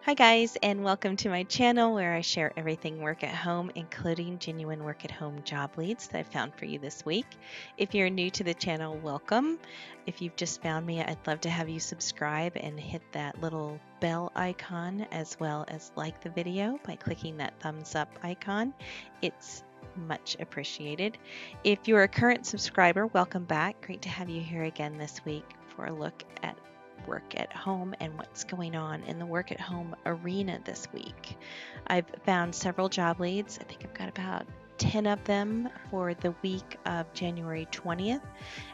Hi guys, and welcome to my channel where I share everything work at home, including genuine work at home job leads that I found for you this week. If you're new to the channel, welcome. If you've just found me, I'd love to have you subscribe and hit that little bell icon, as well as like the video by clicking that thumbs up icon. It's much appreciated. If you're a current subscriber, welcome back. Great to have you here again this week for a look at work at home and what's going on in the work at home arena this week. I've found several job leads. I think I've got about 10 of them for the week of January 20th.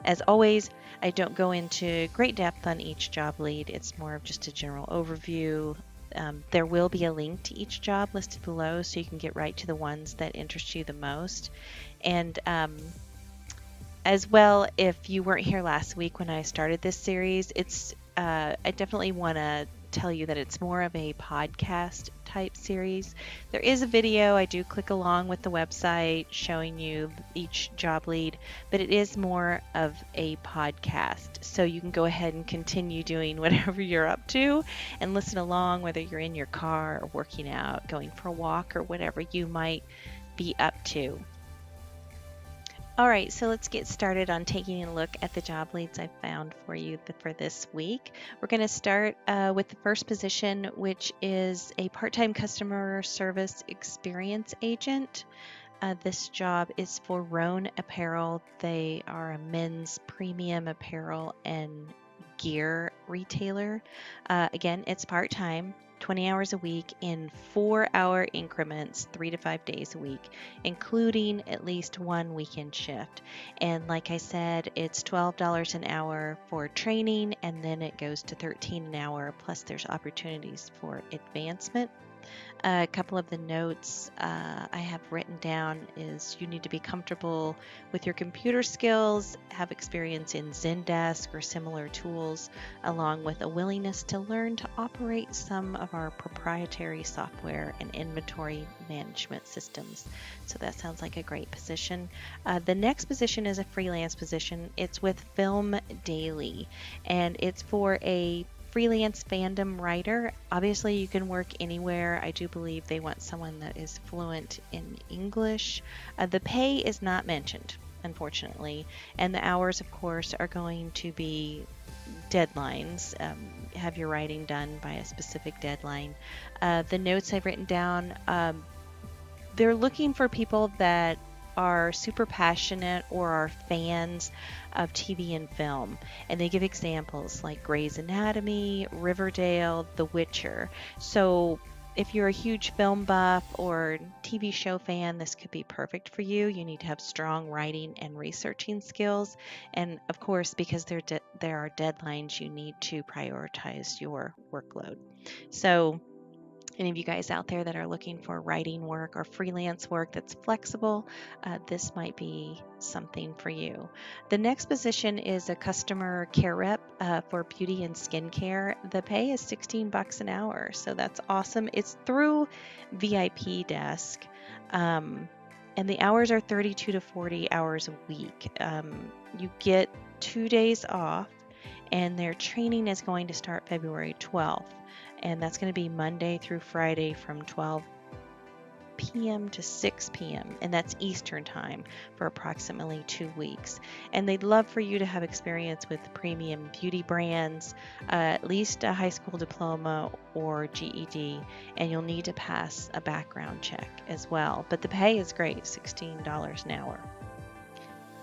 As always, I don't go into great depth on each job lead. It's more of just a general overview. There will be a link to each job listed below so you can get right to the ones that interest you the most. And as well, if you weren't here last week when I started this series, I definitely want to tell you that it's more of a podcast type series. There is a video. I do click along with the website showing you each job lead, but it is more of a podcast. So you can go ahead and continue doing whatever you're up to and listen along, whether you're in your car or working out, going for a walk, or whatever you might be up to. All right, so let's get started on taking a look at the job leads I found for you for this week. We're going to start with the first position, which is a part-time customer service experience agent. This job is for Roan Apparel. They are a men's premium apparel and gear retailer. Again, it's part-time. 20 hours a week in 4-hour increments, 3 to 5 days a week, including at least one weekend shift. And like I said, it's $12 an hour for training, and then it goes to $13 an hour, plus there's opportunities for advancement. A couple of the notes I have written down is you need to be comfortable with your computer skills, have experience in Zendesk or similar tools, along with a willingness to learn to operate some of our proprietary software and inventory management systems. So that sounds like a great position. The next position is a freelance position. It's with Film Daily, and it's for a freelance fandom writer. Obviously, you can work anywhere. I do believe they want someone that is fluent in English. The pay is not mentioned, unfortunately, and the hours, of course, are going to be deadlines. Have your writing done by a specific deadline. The notes I've written down, they're looking for people that are super passionate or are fans of TV and film, and they give examples like Grey's Anatomy, Riverdale, The Witcher. So if you're a huge film buff or TV show fan, this could be perfect for you. You need to have strong writing and researching skills, and of course, because there are deadlines, you need to prioritize your workload. So any of you guys out there that are looking for writing work or freelance work that's flexible, this might be something for you. The next position is a customer care rep for beauty and skincare. The pay is $16 an hour, so that's awesome. It's through VIP Desk, and the hours are 32 to 40 hours a week. You get 2 days off, and their training is going to start February 12th. And that's going to be Monday through Friday from 12 p.m. to 6 p.m. and that's Eastern time for approximately 2 weeks. And they'd love for you to have experience with premium beauty brands, at least a high school diploma or GED, and you'll need to pass a background check as well. But the pay is great, $16 an hour.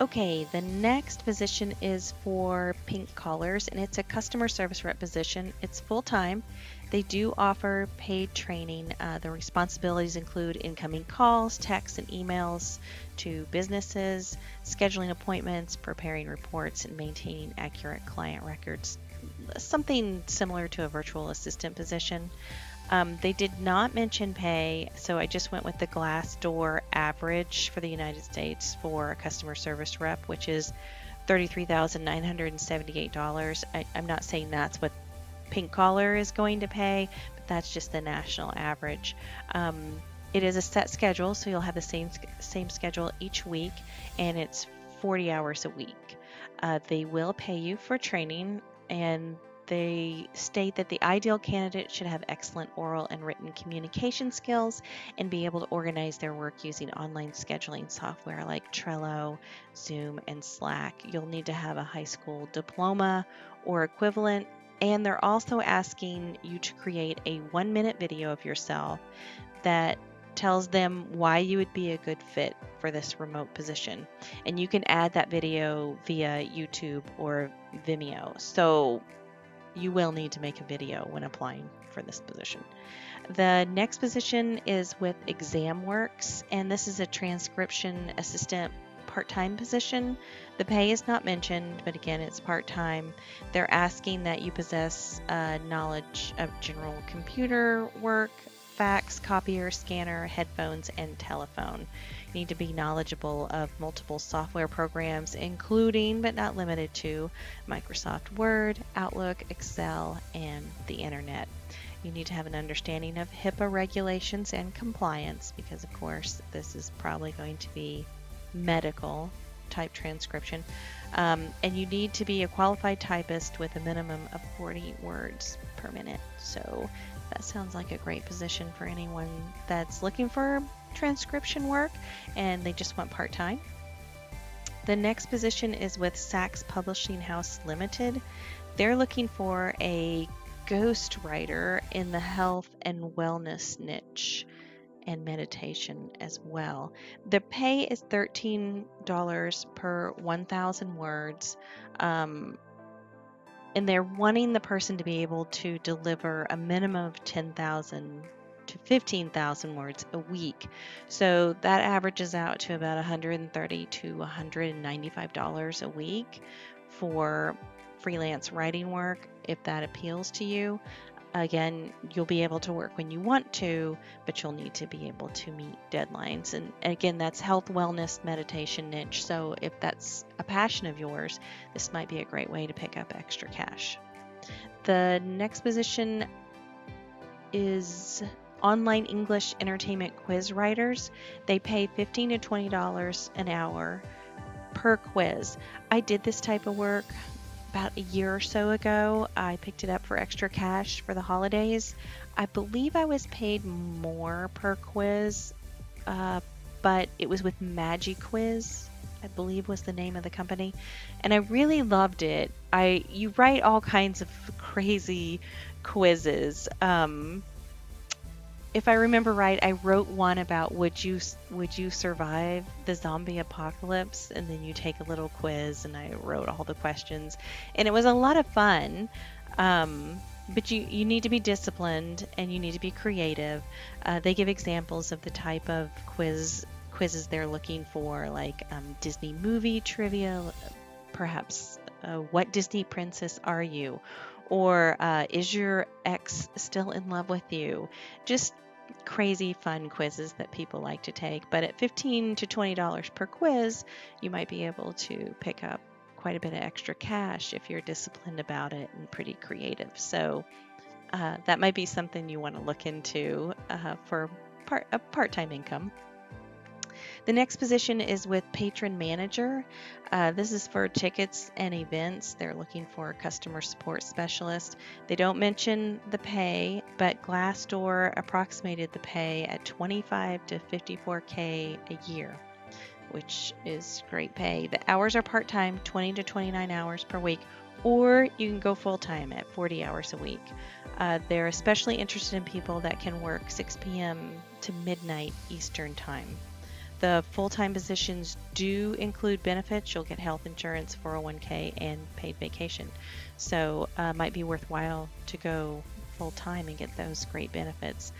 Okay, the next position is for Pink Collars, and it's a customer service rep position. It's full-time. They do offer paid training. The responsibilities include incoming calls, texts, and emails to businesses, scheduling appointments, preparing reports, and maintaining accurate client records. Something similar to a virtual assistant position. They did not mention pay, so I just went with the Glassdoor average for the United States for a customer service rep, which is $33,978. I'm not saying that's what Pink Collar is going to pay, but that's just the national average. It is a set schedule, so you'll have the same schedule each week, and it's 40 hours a week. They will pay you for training, and they state that the ideal candidate should have excellent oral and written communication skills and be able to organize their work using online scheduling software like Trello, Zoom, and Slack. You'll need to have a high school diploma or equivalent, and they're also asking you to create a 1-minute video of yourself that tells them why you would be a good fit for this remote position. And you can add that video via YouTube or Vimeo. So you will need to make a video when applying for this position. The next position is with ExamWorks, and this is a transcription assistant part-time position. The pay is not mentioned, but again, it's part-time. They're asking that you possess knowledge of general computer work, fax, copier, scanner, headphones, and telephone. You need to be knowledgeable of multiple software programs, including but not limited to Microsoft Word, Outlook, Excel, and the Internet. You need to have an understanding of HIPAA regulations and compliance, because of course this is probably going to be medical type transcription. And you need to be a qualified typist with a minimum of 40 words per minute. So that sounds like a great position for anyone that's looking for transcription work and they just want part-time. The next position is with Sachs Publishing House Limited. They're looking for a ghostwriter in the health and wellness niche and meditation as well. The pay is $13 per 1,000 words. And they're wanting the person to be able to deliver a minimum of 10,000 to 15,000 words a week. So that averages out to about $130 to $195 a week for freelance writing work, if that appeals to you. Again, you'll be able to work when you want to, but you'll need to be able to meet deadlines. And again, that's health, wellness, meditation niche. So if that's a passion of yours, this might be a great way to pick up extra cash. The next position is online English entertainment quiz writers. They pay $15 to $20 an hour per quiz. I did this type of work about a year or so ago. I picked it up for extra cash for the holidays. I believe I was paid more per quiz, but it was with MagiQuiz, I believe was the name of the company, and I really loved it. You write all kinds of crazy quizzes. If I remember right, I wrote one about would you survive the zombie apocalypse, and then you take a little quiz, and I wrote all the questions, and it was a lot of fun. But you need to be disciplined and you need to be creative. They give examples of the type of quizzes they're looking for, like Disney movie trivia, perhaps what Disney princess are you? Or is your ex still in love with you? Just crazy fun quizzes that people like to take. But at $15 to $20 per quiz, you might be able to pick up quite a bit of extra cash if you're disciplined about it and pretty creative. So that might be something you want to look into for a part-time income. The next position is with Patron Manager. This is for tickets and events. They're looking for a customer support specialist. They don't mention the pay, but Glassdoor approximated the pay at $25 to $54K a year, which is great pay. The hours are part-time, 20 to 29 hours per week, or you can go full-time at 40 hours a week. They're especially interested in people that can work 6 p.m. to midnight Eastern time. The full-time positions do include benefits. You'll get health insurance, 401k, and paid vacation. So it might be worthwhile to go full-time and get those great benefits.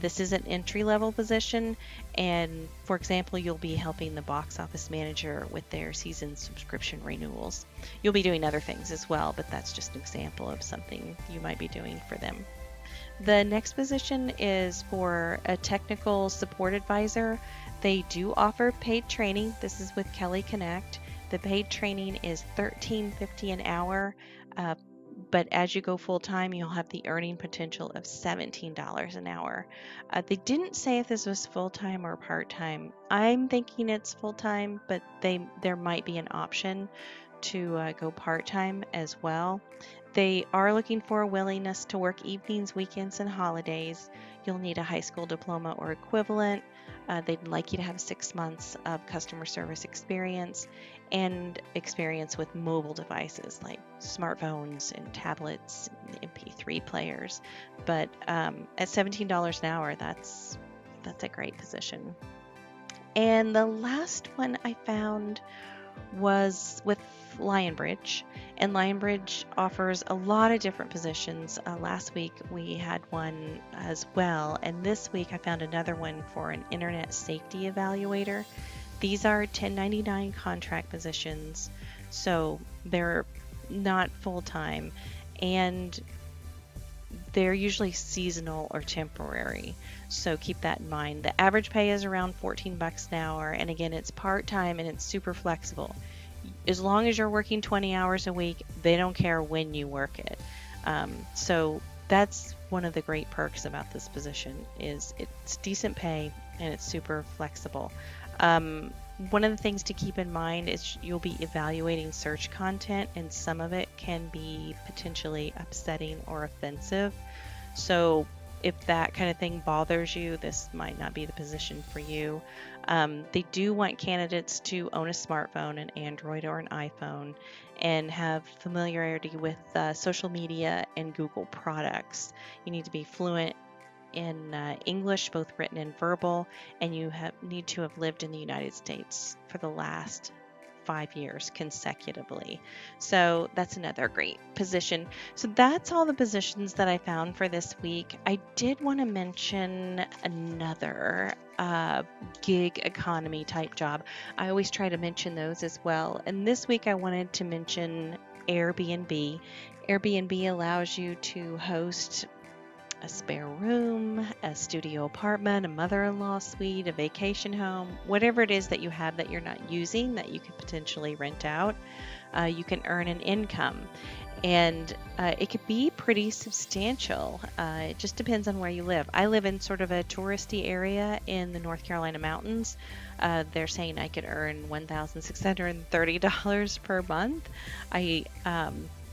This is an entry-level position, and for example, you'll be helping the box office manager with their season subscription renewals. You'll be doing other things as well, but that's just an example of something you might be doing for them. The next position is for a technical support advisor. They do offer paid training. This is with Kelly Connect. The paid training is $13.50 an hour, but as you go full-time, you'll have the earning potential of $17 an hour. They didn't say if this was full-time or part-time. I'm thinking it's full-time, but there might be an option to go part-time as well. They are looking for a willingness to work evenings, weekends, and holidays. You'll need a high school diploma or equivalent. They'd like you to have 6 months of customer service experience and experience with mobile devices like smartphones and tablets and MP3 players. But at $17 an hour, that's a great position. And the last one I found was with Lionbridge, and Lionbridge offers a lot of different positions. Last week we had one as well, and this week I found another one for an internet safety evaluator. These are 1099 contract positions, so they're not full-time, and they're usually seasonal or temporary, so keep that in mind. The average pay is around $14 an hour, and again, it's part-time and it's super flexible. As long as you're working 20 hours a week, they don't care when you work it. So that's one of the great perks about this position, is it's decent pay and it's super flexible. One of the things to keep in mind is you'll be evaluating search content, and some of it can be potentially upsetting or offensive. So if that kind of thing bothers you, this might not be the position for you. They do want candidates to own a smartphone, an Android or an iPhone, and have familiarity with social media and Google products. You need to be fluent in English, both written and verbal, and you need to have lived in the United States for the last 5 years consecutively. So that's another great position. So that's all the positions that I found for this week. I did want to mention another gig economy type job. I always try to mention those as well. And this week I wanted to mention Airbnb. Airbnb allows you to host a spare room, a studio apartment, a mother-in-law suite, a vacation home, whatever it is that you have that you're not using that you could potentially rent out. You can earn an income, and it could be pretty substantial. It just depends on where you live. I live in sort of a touristy area in the North Carolina mountains. They're saying I could earn $1,630 per month. I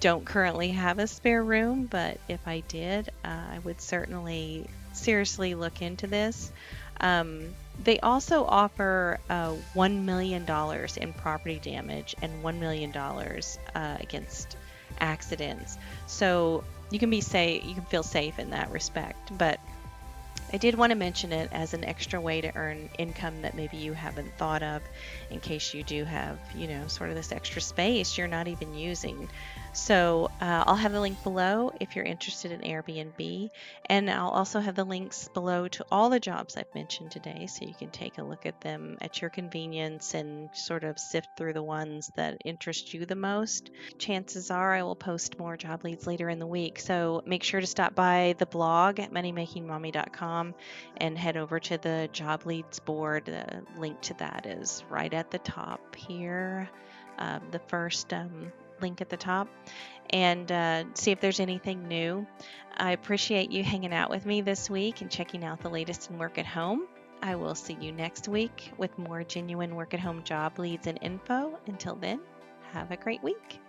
don't currently have a spare room, but if I did, I would certainly seriously look into this. They also offer $1 million in property damage and $1 million against accidents. So you can be safe, you can feel safe in that respect. But I did want to mention it as an extra way to earn income that maybe you haven't thought of, in case you do have, sort of this extra space you're not even using. So I'll have the link below if you're interested in Airbnb, and I'll also have the links below to all the jobs I've mentioned today, so you can take a look at them at your convenience and sort of sift through the ones that interest you the most. Chances are I will post more job leads later in the week, so make sure to stop by the blog at moneymakingmommy.com and head over to the job leads board. The link to that is right at the top here, the first link at the top, and see if there's anything new. I appreciate you hanging out with me this week and checking out the latest in work at home. I will see you next week with more genuine work at home job leads and info. Until then, have a great week.